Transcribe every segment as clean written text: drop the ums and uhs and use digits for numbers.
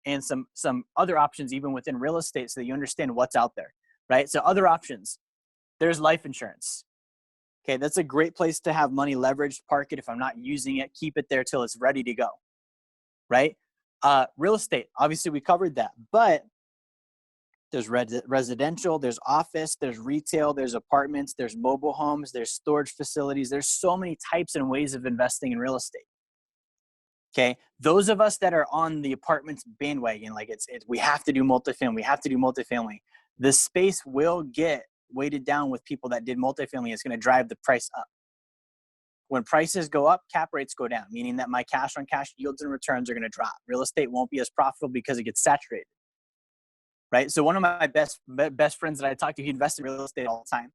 and some other options even within real estate so that you understand what's out there, right? So other options, there's life insurance. Okay, that's a great place to have money leveraged. Park it. If I'm not using it, keep it there till it's ready to go, right? Real estate, obviously we covered that, but there's residential, there's office, there's retail, there's apartments, there's mobile homes, there's storage facilities. There's so many types and ways of investing in real estate. Okay, those of us that are on the apartments bandwagon, like it's we have to do multifamily, we have to do multifamily. The space will get weighted down with people that did multifamily. It's going to drive the price up. When prices go up, cap rates go down, meaning that my cash on cash yields and returns are going to drop. Real estate won't be as profitable because it gets saturated, right? So one of my best friends that I talk to, he invests in real estate all the time,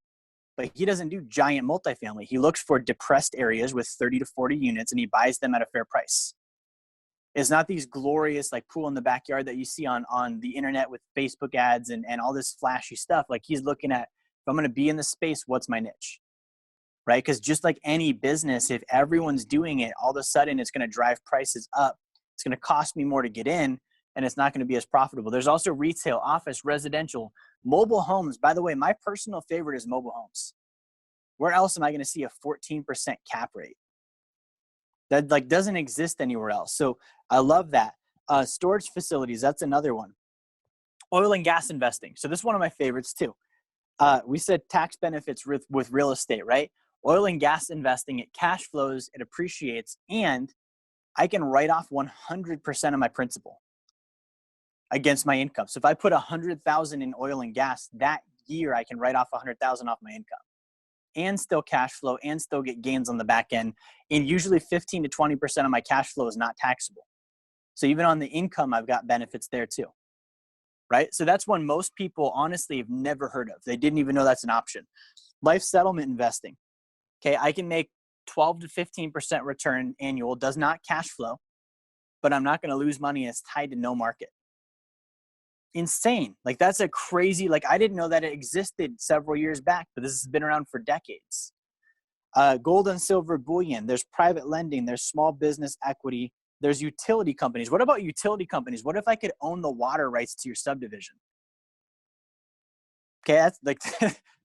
but he doesn't do giant multifamily. He looks for depressed areas with 30 to 40 units and he buys them at a fair price. It's not these glorious like pool in the backyard that you see on the internet with Facebook ads and all this flashy stuff. Like he's looking at, if I'm going to be in the space, what's my niche, right? Because just like any business, if everyone's doing it, all of a sudden it's going to drive prices up. It's going to cost me more to get in and it's not going to be as profitable. There's also retail, office, residential, mobile homes. By the way, my personal favorite is mobile homes. Where else am I going to see a 14% cap rate? That like doesn't exist anywhere else. So I love that. Storage facilities, that's another one. Oil and gas investing. So this is one of my favorites too. We said tax benefits with real estate, right? Oil and gas investing, it cash flows, it appreciates, and I can write off 100% of my principal against my income. So if I put 100,000 in oil and gas that year, I can write off 100,000 off my income and still cash flow and still get gains on the back end. And usually 15 to 20% of my cash flow is not taxable. So even on the income, I've got benefits there too, right? So that's one most people honestly have never heard of. They didn't even know that's an option. Life settlement investing. Okay, I can make 12 to 15% return annual, does not cash flow, but I'm not going to lose money. It's tied to no market. Insane. Like that's a crazy, like I didn't know that it existed several years back, but this has been around for decades. Gold and silver bullion, there's private lending, there's small business equity, there's utility companies. What about utility companies? What if I could own the water rights to your subdivision? Okay, that's like,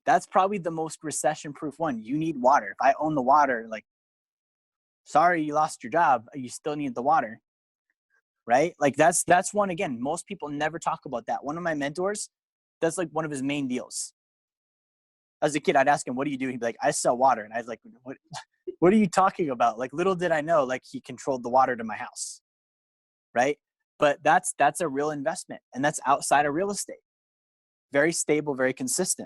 that's probably the most recession-proof one. You need water. If I own the water, like, sorry, you lost your job. You still need the water. Right? Like that's one, again, most people never talk about that. One of my mentors, that's like one of his main deals. As a kid, I'd ask him, what do you do? He'd be like, I sell water. And I was like, what are you talking about? Like little did I know, like he controlled the water to my house. Right? But that's a real investment and that's outside of real estate. Very stable, very consistent.